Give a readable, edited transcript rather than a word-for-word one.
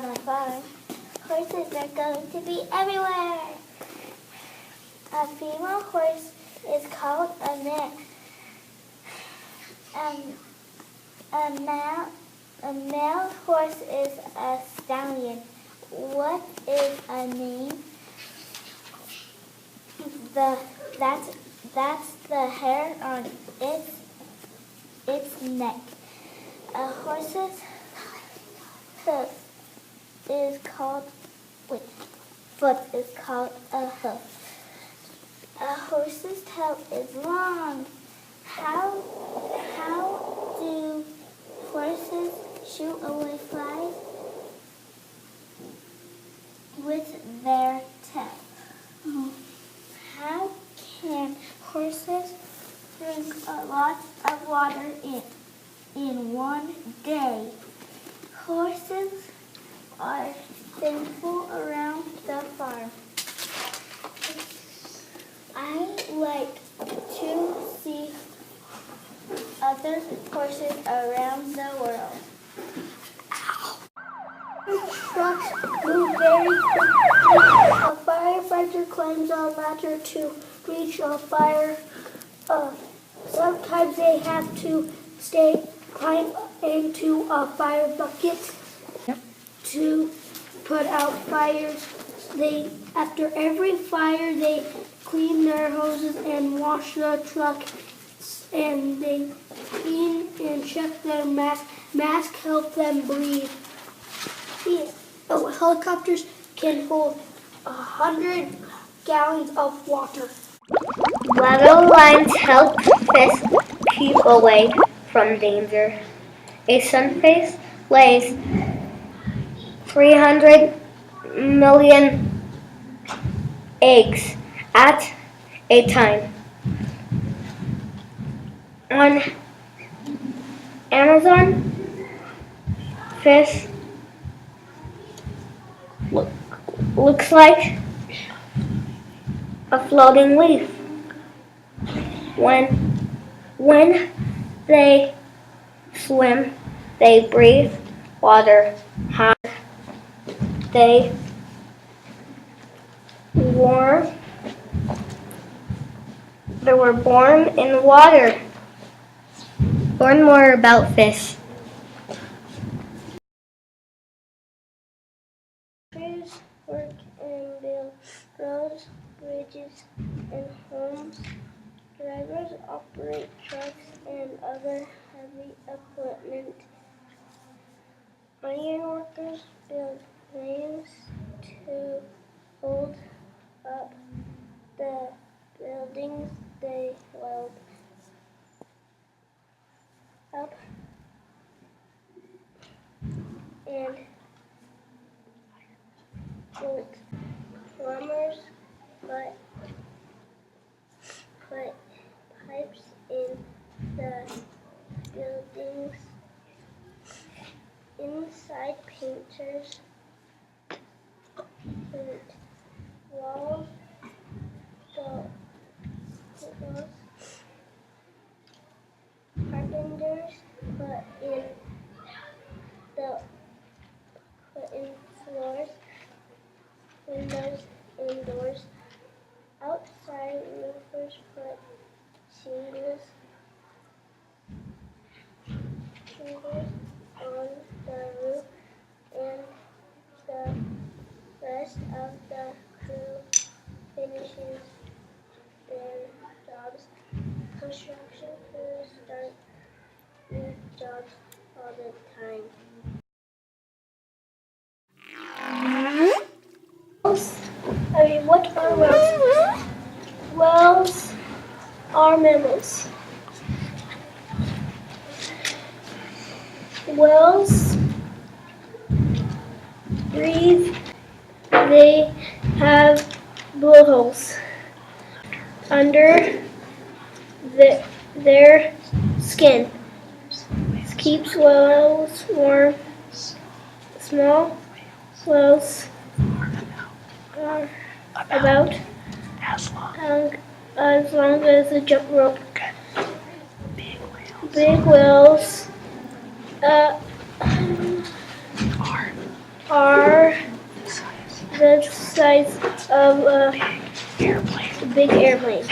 on a farm, horses are going to be everywhere. A female horse is called a mare. A male horse is a stallion. What is a name? That's the hair on its neck. A horse's hoof is called foot is called a hoof. A horse's tail is long. How do horses shoot away flies? With their tail. How can horses drink a lot of water in one day? Horses are thankful around the farm. I like to see other horses around the world. Trucks move very quickly. A firefighter climbs a ladder to reach a fire. Sometimes they have to climb into a fire bucket to put out fires. After every fire, they clean their hoses and wash the truck, and they clean and check their mask. Masks help them breathe. Helicopters can hold 100 gallons of water. Weather lines help fish keep away from danger. A sunfish lays 300 million eggs at a time. On Amazon, fish looks like a floating leaf. When they swim, they breathe water. How they were born in water. Learn more about fish. Crews work and build roads, bridges, and homes. Drivers operate trucks and other heavy equipment. Iron workers build frames to hold up the buildings they weld up, and plumbers put pipes in the buildings. Inside, painters paint walls. Carpenters put in floors, windows, and doors. Outside, roofers put shingles on the roof, and the rest of the crew finishes their jobs. Construction crews start new jobs all the time. What are whales? Whales are mammals. Whales breathe. They have blowholes under their skin. This keeps whales warm. Small whales are about as long as a jump rope. Big whales are size of a big airplane.